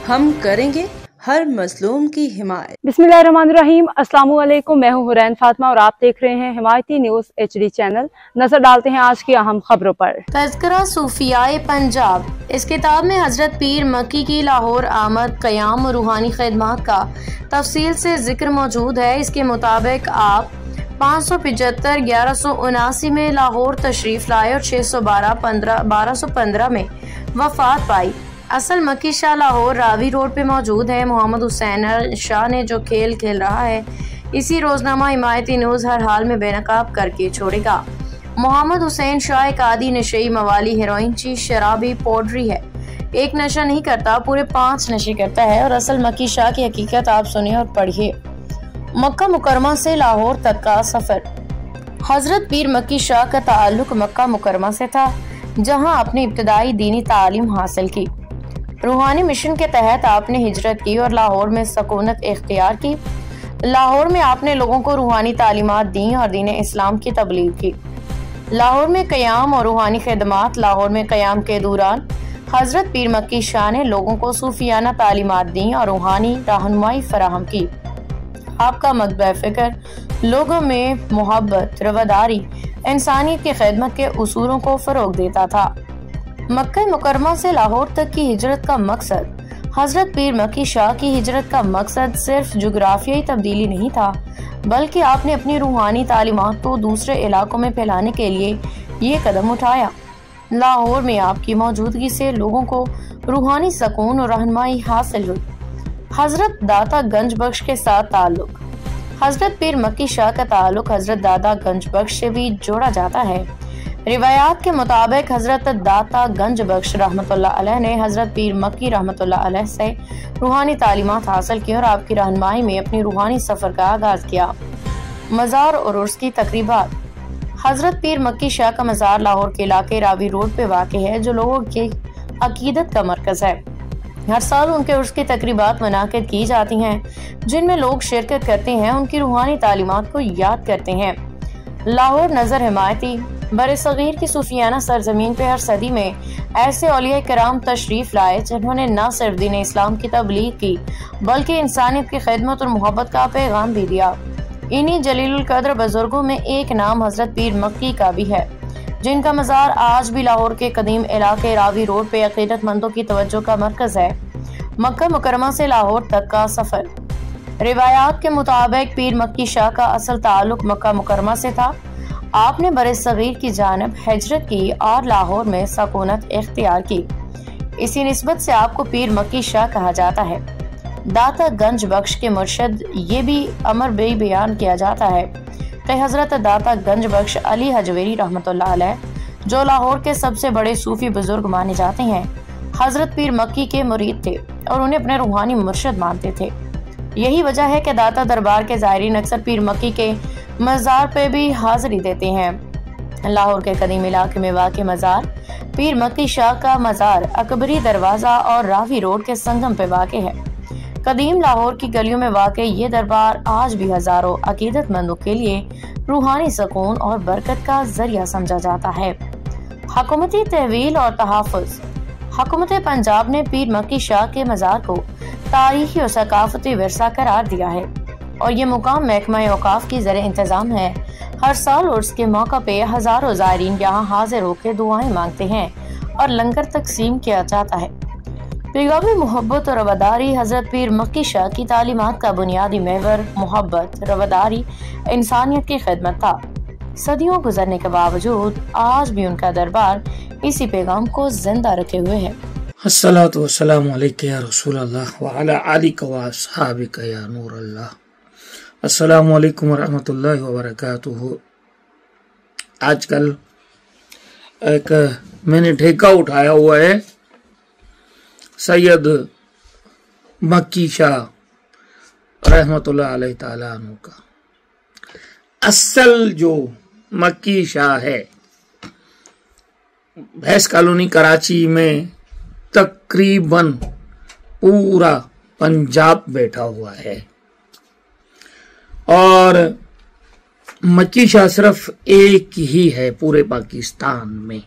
हम करेंगे हर मजलूम की हिमायत। बिस्मिल्लाहिर्रहमानिर्रहीम। अस्सलाम वालेकुम। मैं हूं हुरैन फातिमा और आप देख रहे हैं हिमायती न्यूज़ HD चैनल। नजर डालते हैं आज की अहम खबरों पर। तज़किरा सूफियाए पंजाब। इस किताब में हजरत पीर मक्की की लाहौर आमद, क़याम और रूहानी खिदमत का तफसील से जिक्र मौजूद है। इसके मुताबिक आप 575 1179 में लाहौर तशरीफ लाए और 1215 में वफात पाई। असल मक्की शाह लाहौर रावी रोड पे मौजूद है। मोहम्मद हुसैन शाह ने जो खेल खेल रहा है, इसी रोजनामा हिमायती न्यूज़ हर हाल में बेनकाब करके छोड़ेगा। मोहम्मद हुसैन शाह एक आदि नशे, मवाली, हेरोइन, चीज, शराबी, पॉडरी है। एक नशा नहीं करता, पूरे 5 नशे करता है। और असल मक्की शाह की हकीकत आप सुनिए और पढ़िए। मक्का मुकरमा से लाहौर तक का सफर। हजरत पीर मक्की शाह का ताल्लुक मक्का मुकरमा से था, जहां अपनी इब्तदाई दीनी तालीम हासिल की। रूहानी मिशन के तहत आपने हिजरत की और लाहौर में सकूनत इख्तियार की। लाहौर में आपने लोगों को रूहानी तालीमात दी और दीन इस्लाम की तबलीग की। लाहौर में क़याम और रूहानी खिदमात। लाहौर में क़याम के दौरान हजरत पीर मक्की शाह ने लोगों को सूफियाना तालीमात दी और रूहानी रहनुमाई फराहम की। आपका मकबा फ़िक्र लोगों में मोहब्बत, रवादारी, इंसानियत की खिदमत के उसूलों को फ़रोग देता था। मक्का मुकरमा से लाहौर तक की हिजरत का मकसद। हजरत पीर मक्की शाह की हिजरत का मकसद सिर्फ जुग्राफियाई तब्दीली नहीं था, बल्कि आपने अपनी रूहानी तालीमात को दूसरे इलाकों में फैलाने के लिए ये कदम उठाया। लाहौर में आपकी मौजूदगी से लोगों को रूहानी सकून और रहनुमाई हासिल हुई। हजरत दाता गंज बख्श के साथ ताल्लुक। हजरत पीर मक्की शाह का ताल्लुक हजरत दाता गंज बख्श से भी जोड़ा जाता है। रिवायात के मुताबिक हजरत दाता गंज बख्श रहमतुल्लाह अलैह ने हजरत पीर मक्की रहमतुल्लाह अलैह से रूहानी तालीमात हासिल की और आपकी रहनुमाई में अपनी रूहानी सफर का आगाज किया। मज़ार और उर्स की तकरीबात। हजरत पीर मक्की शाह का मज़ार लाहौर के इलाके रावी रोड पे वाक़ है, जो लोगों की अकीदत का मरकज है। हर साल उनके उर्स की तकरीबात मुनाकिद की जाती हैं, जिनमें लोग शिरकत करते हैं, उनकी रूहानी तालीमात को याद करते हैं। लाहौर नजर हिमायती। बरसगीर की सूफियाना सरजमीन पे हर सदी में ऐसे औलिया कराम तशरीफ लाए, जिन्होंने न सिर्फ दीन इस्लाम की तबलीग की, बल्कि इंसानियत की खिदमत और मोहब्बत का पैगाम भी दिया। इन्हीं जलीलुल कद्र बुजुर्गों में एक नाम हजरत पीर मक्की का भी है, जिनका मज़ार आज भी लाहौर के कदीम इलाके रावी रोड पे अकीदतमंदों की तवज्जो का मरकज है। मक्का मुकरमा से लाहौर तक का सफर। रिवायात के मुताबिक पीर मक्की शाह का असल ताल्लुक मक्का मुकरमा से था। आपने बरसगीर की जानिब हिजरत की और लाहौर में सकूनत इख्तियार की। इसी निस्बत से आपको पीर मक्की शाह कहा जाता है। दाता गंज बख्श के मुर्शद ये भी अमर बे बयान किया जाता है कि हजरत दाता गंज बख्श अली हजवेरी रहमतुल्लाह अलैह, जो लाहौर के सबसे बड़े सूफी बुजुर्ग माने जाते हैं, हजरत पीर मक्की के मुरीद थे और उन्हें अपने रूहानी मुर्शद मानते थे। यही वजह है कि दाता दरबार के ज़ायरीन अक्सर पीर मक्की के मज़ार पे भी हाजिरी देते हैं। लाहौर के कदीम इलाके में वाक़ मज़ार पीर मक्की शाह का मज़ार अकबरी दरवाज़ा और रावी रोड के संगम पे वाक़ है। कदीम लाहौर की गलियों में वाक़ ये दरबार आज भी हज़ारों अकीदतमंदों के लिए रूहानी सकून और बरकत का जरिया समझा जाता है। हुकूमती तहवील और तहफ़्फ़ुज़। हुकूमत पंजाब ने पीर मक्की शाह के मज़ार को तारीखी और सकाफती विरसा करार दिया है और ये मुकाम महकमा औकाफ की ज़र इंतज़ाम है। हर साल उर्स के मौका पे हज़ारों ज़ायरीन यहाँ हाजिर होकर दुआएं मांगते हैं और लंगर तकसीम किया जाता है। पैगाम मोहब्बत और रवादारी। हजरत पीर मक्की शाह की तालीमात का बुनियादी महवर मोहब्बत, रवादारी, इंसानियत की खिदमत था। सदियों गुजरने के बावजूद आज भी उनका दरबार इसी पैगाम को जिंदा रखे हुए है। अस्सलातु वस्सलामु अलैका या रसूल अल्लाह व अला आलिका व अस्हाबिका या नूर अल्लाह। अस्सलामु अलैकुम वरहमतुल्लाहि वबरकातुहू। आजकल एक मैंने ठेका उठाया हुआ है सैयद मक्की शाह रहमतुल्लाह अलैहि ताला अन्हु का। असल जो मक्की शाह है, भैंस कॉलोनी कराची में तकरीबन पूरा पंजाब बैठा हुआ है और मक्की शाह सिर्फ एक ही है पूरे पाकिस्तान में।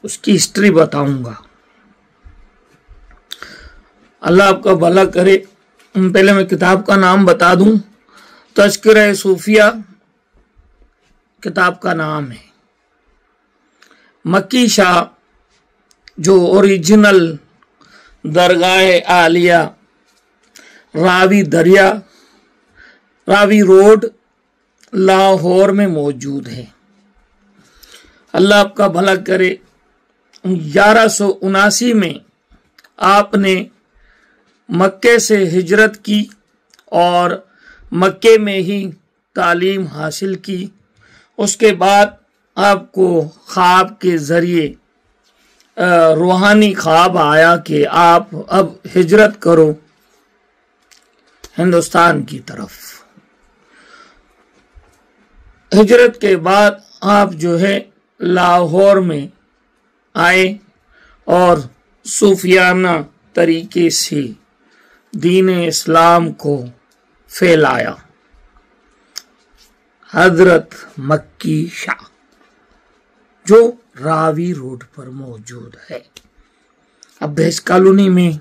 उसकी हिस्ट्री बताऊंगा। अल्लाह आपका भला करे। पहले मैं किताब का नाम बता दूं, तज़किरा सूफिया किताब का नाम है। मक्की शाह जो ओरिजिनल दरगाह आलिया रावी रोड लाहौर में मौजूद है। अल्लाह आपका भला करे। 1179 में आपने मक्के से हिजरत की और मक्के में ही तालीम हासिल की। उसके बाद आपको ख्वाब के जरिए रूहानी ख्वाब आया कि आप अब हिजरत करो हिंदुस्तान की तरफ। हिजरत के बाद आप जो है लाहौर में आए और सूफियाना तरीके से दीन इस्लाम को फैलाया। हजरत मक्की शाह जो रावी रोड पर मौजूद है। अब भैंस कॉलोनी में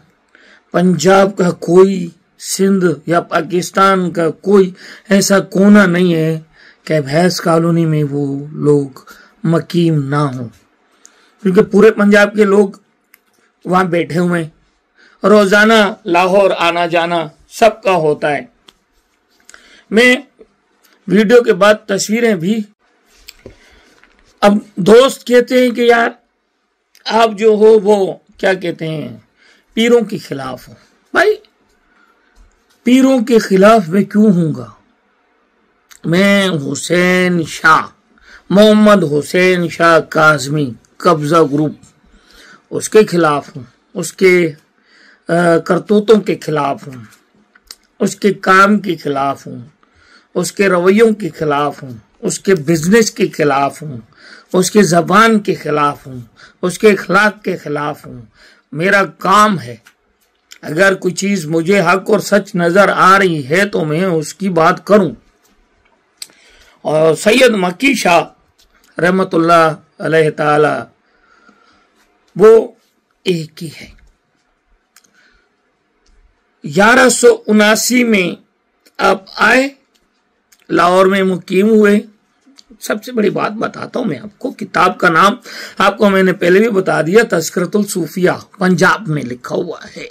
पंजाब का कोई, सिंध या पाकिस्तान का कोई ऐसा कोना नहीं है कि भैंस कॉलोनी में वो लोग मकीम ना हो, क्योंकि पूरे पंजाब के लोग वहां बैठे हुए हैं। रोजाना लाहौर आना जाना सबका होता है। मैं वीडियो के बाद तस्वीरें भी, अब दोस्त कहते हैं कि यार आप जो हो वो क्या कहते हैं पीरों के खिलाफ हो। भाई पीरों के खिलाफ मैं क्यों हूँगा? मैं हुसैन शाह, मोहम्मद हुसैन शाह काज़मी कब्जा ग्रुप, उसके खिलाफ हूँ, उसके करतूतों के खिलाफ हूँ, उसके काम के खिलाफ हूँ, उसके रवैयों के खिलाफ हूँ, उसके बिजनेस के खिलाफ हूँ, उसके जबान के खिलाफ हूँ, उसके अखलाक के खिलाफ हूँ। मेरा काम है, अगर कोई चीज मुझे हक और सच नजर आ रही है तो मैं उसकी बात करूं। और सैयद मक्की शाह रहमतुल्लाह अलैहि ताला वो एक ही है। 1179 में आप आए, लाहौर में मुकीम हुए। सबसे बड़ी बात बताता हूं मैं आपको, किताब का नाम आपको मैंने पहले भी बता दिया, तज़किरतुल सूफिया, पंजाब में लिखा हुआ है।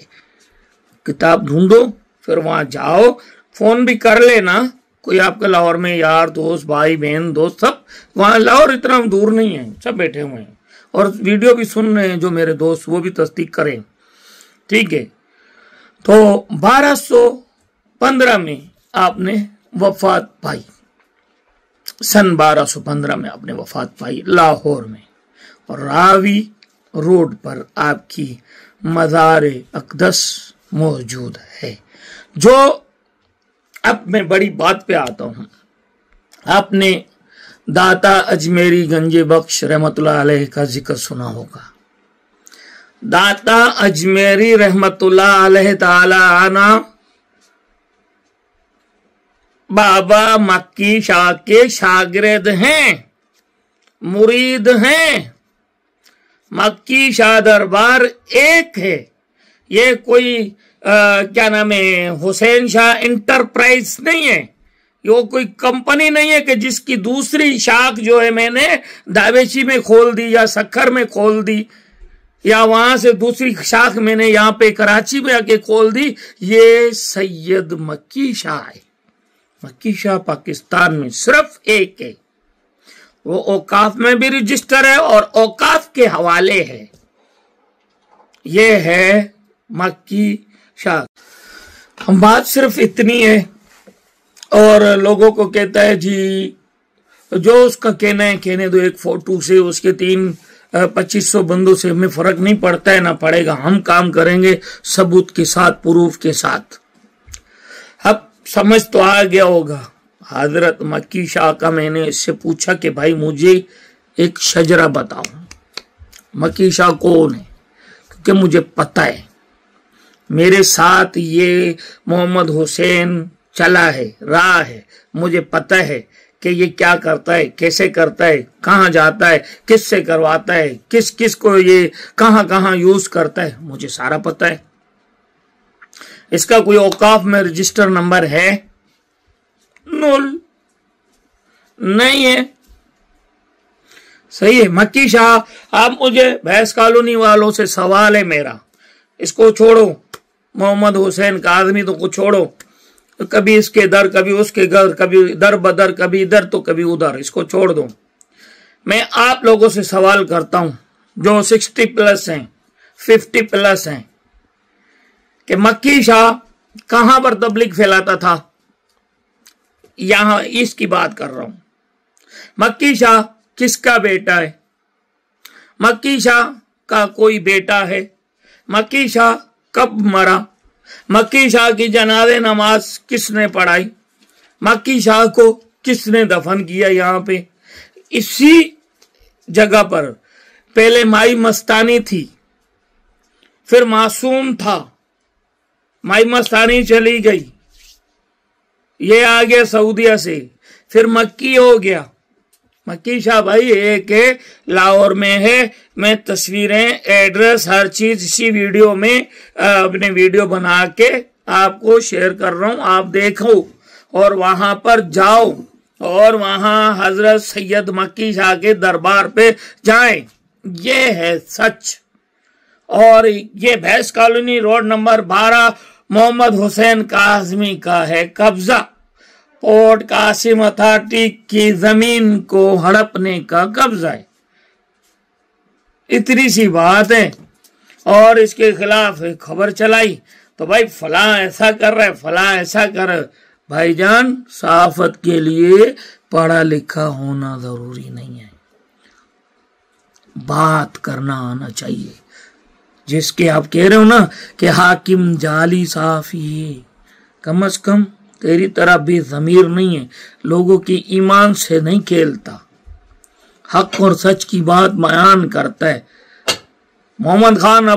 किताब ढूंढो, फिर वहां जाओ, फोन भी कर लेना। कोई आपके लाहौर में यार दोस्त, भाई बहन, दोस्त सब वहां, लाहौर इतना दूर नहीं है, सब बैठे हुए हैं और वीडियो भी सुन रहे हैं जो मेरे दोस्त, वो भी तस्दीक करें, ठीक है। तो 1215 में आपने वफात पाई, सन 1215 में आपने वफात पाई लाहौर में, और रावी रोड पर आपकी मज़ार अक़दस मौजूद है। जो अब मैं बड़ी बात पे आता हूं, आपने दाता अजमेरी गंजे बख्श रहमतुल्लाह अलैह का जिक्र सुना होगा। दाता अजमेरी रहमतुल्लाह अलैह ताला आना बाबा मक्की शाह के शागिर्द हैं, मुरीद हैं। मक्की शाह दरबार एक है, ये कोई क्या नाम है, हुसैन शाह इंटरप्राइज नहीं है, ये कोई कंपनी नहीं है कि जिसकी दूसरी शाख जो है मैंने दावेशी में खोल दी या सक्खर में खोल दी, या वहां से दूसरी शाख मैंने यहाँ पे कराची में आके खोल दी। ये सैयद मक्की शाह है। मक्की शाह पाकिस्तान में सिर्फ एक है, वो औकाफ में भी रजिस्टर है और औकाफ के हवाले है। ये है मक्की शाह। हम बात सिर्फ इतनी है, और लोगों को कहता है जी जो उसका कहना है कहने दो, एक फोटो से उसके 2500 बंदों से हमें फर्क नहीं पड़ता है ना पड़ेगा। हम काम करेंगे सबूत के साथ, प्रूफ के साथ। अब समझ तो आ गया होगा। हजरत मक्की शाह का मैंने इससे पूछा कि भाई मुझे एक शजरा बताओ, मक्की शाह कौन है, क्योंकि मुझे पता है मेरे साथ ये मोहम्मद हुसैन चला है, रहा है, मुझे पता है कि ये क्या करता है, कैसे करता है, कहाँ जाता है, किससे करवाता है, किस किस को ये कहाँ कहाँ यूज करता है, मुझे सारा पता है। इसका कोई औकाफ में रजिस्टर नंबर है? नुल, नहीं है। सही है। मक्की शाह, आप मुझे भैंस कॉलोनी वालों से सवाल है मेरा, इसको छोड़ो, मोहम्मद हुसैन काज़मी तो को छोड़ो, कभी इसके दर कभी उसके घर, कभी दर बदर, कभी इधर तो कभी उधर, इसको छोड़ दो। मैं आप लोगों से सवाल करता हूं जो 60 प्लस हैं, 50 प्लस हैं, कि मक्की शाह कहां पर तबलीग फैलाता था? यहां इसकी बात कर रहा हूं। मक्की शाह किसका बेटा है? मक्की शाह का कोई बेटा है? मक्की शाह कब मरा? मक्की शाह की जनाज़े नमाज किसने पढ़ाई? मक्की शाह को किसने दफन किया? यहाँ पे इसी जगह पर पहले माई मस्तानी थी, फिर मासूम था, माई मस्तानी चली गई, ये आ गया सऊदिया से, फिर मक्की हो गया। मक्की शाह भाई एक है, लाहौर में है। मैं तस्वीरें, एड्रेस, हर चीज इसी वीडियो में अपने वीडियो बना के आपको शेयर कर रहा हूं, आप देखो और वहां पर जाओ और वहां हजरत सैयद मक्की शाह के दरबार पे जाएं। ये है सच। और ये भैंस colony road number 12 Mohammad Hussain Kazmi का है कब्जा। पोर्ट कासिम अथॉरिटी की जमीन को हड़पने का कब्जा है, इतनी सी बात है। और इसके खिलाफ खबर चलाई तो भाई फला ऐसा कर रहा है, फला ऐसा कर रहा है। भाईजान, सहाफत के लिए पढ़ा लिखा होना जरूरी नहीं है, बात करना आना चाहिए। जिसके आप कह रहे हो ना कि हाकिम जाली साफी है, कम से कम तेरी तरह भी ज़मीर नहीं है, लोगों की ईमान से नहीं खेलता, हक और सच की बात बयान करता है। मोहम्मद खान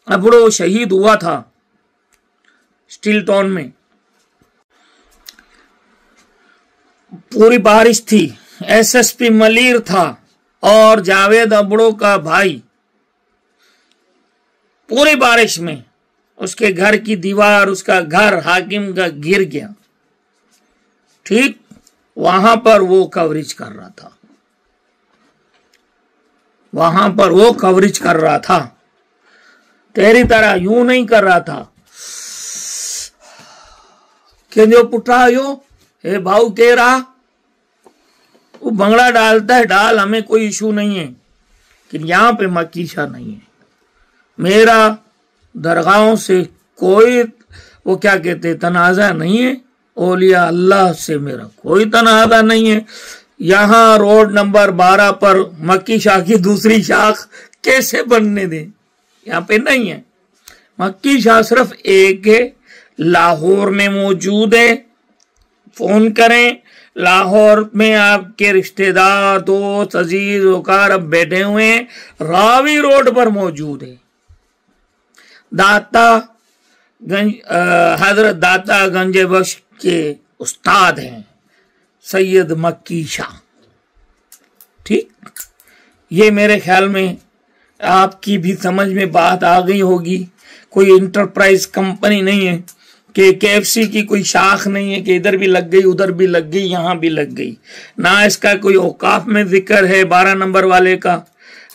अबड़ो शहीद हुआ था स्टील टाउन में, पूरी बारिश थी, एसएसपी मलीर था और जावेद अबड़ो का भाई, पूरी बारिश में उसके घर की दीवार, उसका घर हाकिम का गिर गया। ठीक वहां पर वो कवरेज कर रहा था, वहां पर वो कवरेज कर रहा था, तेरी तरह यूं नहीं कर रहा था कि जो पुटा यो हे भाऊ कह रहा, वो बंगड़ा डालता है डाल, हमें कोई इशू नहीं है, लेकिन यहां पे मक्की शाह नहीं है। मेरा दरगाहों से कोई वो क्या कहते तनाज़ा नहीं है, औलिया अल्लाह से मेरा कोई तनाज़ा नहीं है। यहाँ रोड नंबर 12 पर मक्की शाह की दूसरी शाख कैसे बनने दें? यहाँ पे नहीं है। मक्की शाह सिर्फ एक है, लाहौर में मौजूद है। फोन करें, लाहौर में आपके रिश्तेदार, दोस्त, अजीज वकार अब बैठे हुए हैं, रावी रोड पर मौजूद है। हजरत दाता गंज बख्श के उस्ताद हैं सैयद मक्की शाह। ठीक, ये मेरे ख्याल में आपकी भी समझ में बात आ गई होगी। कोई इंटरप्राइज कंपनी नहीं है कि KFC की कोई शाख नहीं है कि इधर भी लग गई, उधर भी लग गई, यहां भी लग गई। ना इसका कोई औकाफ में जिक्र है 12 नंबर वाले का,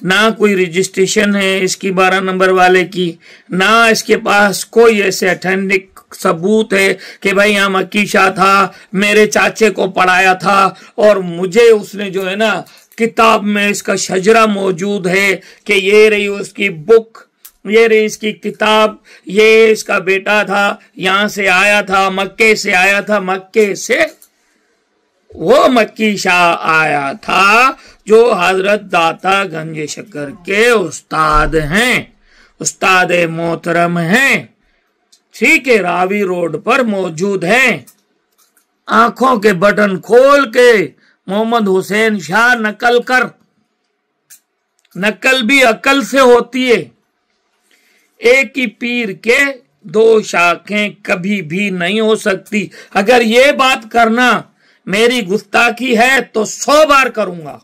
ना कोई रजिस्ट्रेशन है इसकी 12 नंबर वाले की, ना इसके पास कोई ऐसे अथेंटिक सबूत है कि भाई यहाँ मक्की शाह था, मेरे चाचे को पढ़ाया था और मुझे उसने जो है ना किताब में इसका शजरा मौजूद है कि ये रही उसकी बुक, ये रही इसकी किताब, ये इसका बेटा था, यहां से आया था, मक्के से आया था, मक्के से वो मक्की शाह आया था जो हजरत दाता गंज शक्कर के उस्ताद हैं, उस्ताद मोहतरम हैं। ठीक है, रावी रोड पर मौजूद हैं। आंखों के बटन खोल के मोहम्मद हुसैन शाह नकल कर, नकल भी अकल से होती है। एक ही पीर के 2 शाखें कभी भी नहीं हो सकती। अगर ये बात करना मेरी गुस्ताखी है तो 100 बार करूंगा,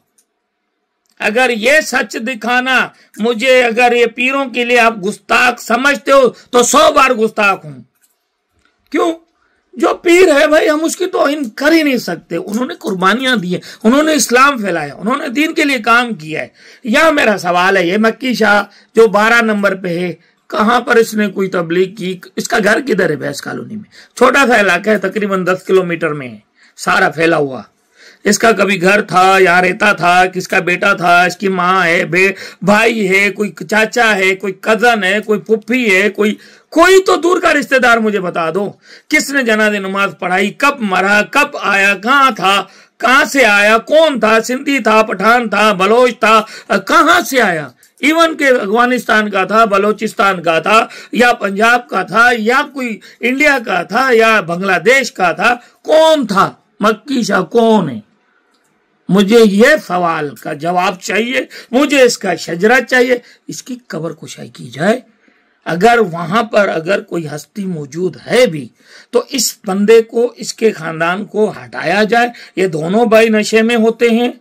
अगर ये सच दिखाना मुझे, अगर ये पीरों के लिए आप गुस्ताख समझते हो तो 100 बार गुस्ताख हूं। क्यों? जो पीर है भाई, हम उसकी तौहीन कर ही नहीं सकते। उन्होंने कुर्बानियां दी है, उन्होंने इस्लाम फैलाया, उन्होंने दीन के लिए काम किया है। यह मेरा सवाल है, ये मक्की शाह जो 12 नंबर पे है, कहां पर इसने कोई तबलीग की? इसका घर किधर है? बैस कॉलोनी में। छोटा सा इलाका है, तकरीबन 10 किलोमीटर में है, सारा फैला हुआ। इसका कभी घर था, यहाँ रहता था, किसका बेटा था, इसकी माँ है, भाई है, कोई चाचा है, कोई कजन है, कोई पुप्पी है, कोई तो दूर का रिश्तेदार मुझे बता दो। किसने जनाज़े नमाज पढ़ाई, कब मरा, कब आया, कहाँ था, कहाँ से आया, कौन था, सिंधी था, पठान था, बलोच था, कहाँ से आया? इवन के अफगानिस्तान का था, बलोचिस्तान का था, या पंजाब का था, या कोई इंडिया का था, या बांग्लादेश का था, कौन था? मक्की शाह कौन है? मुझे ये सवाल का जवाब चाहिए, मुझे इसका शजरा चाहिए, इसकी कब्र कुशाई की जाए। अगर वहां पर अगर कोई हस्ती मौजूद है भी तो इस बंदे को, इसके खानदान को हटाया जाए। ये दोनों भाई नशे में होते हैं,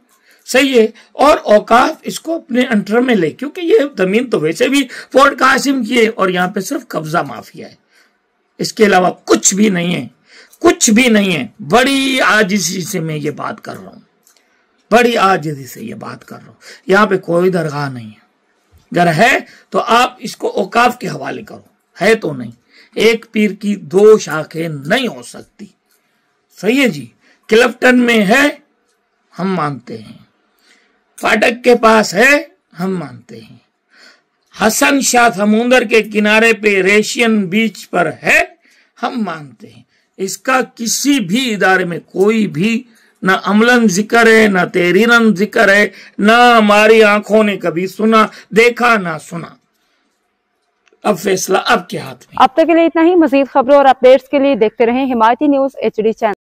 सही है, और औकाफ इसको अपने अंडर में ले, क्योंकि ये जमीन तो वैसे भी फोर्ट कासिम की है और यहाँ पे सिर्फ कब्जा माफिया है, इसके अलावा कुछ भी नहीं है, कुछ भी नहीं है। बड़ी आजिज़ी से मैं ये बात कर रहा हूँ, बड़ी आजिज़ी से ये बात कर रहा हूँ। यहाँ पे कोई दरगाह नहीं है, अगर है तो आप इसको औकाफ के हवाले करो, है तो नहीं। एक पीर की 2 शाखें नहीं हो सकती, सही है जी। क्लिफ्टन में है, हम मानते हैं। फाटक के पास है, हम मानते हैं। हसन शाह समुंदर के किनारे पे रेशियन बीच पर है, हम मानते हैं। इसका किसी भी इदारे में कोई भी ना अमलन जिक्र है, ना तहरीरन जिक्र है, ना हमारी आंखों ने कभी सुना, देखा ना सुना। अब फैसला आपके हाथ में। अब तक के लिए इतना ही। मजीद खबरों और अपडेट्स के लिए देखते रहें हिमायती न्यूज़ HD चैनल।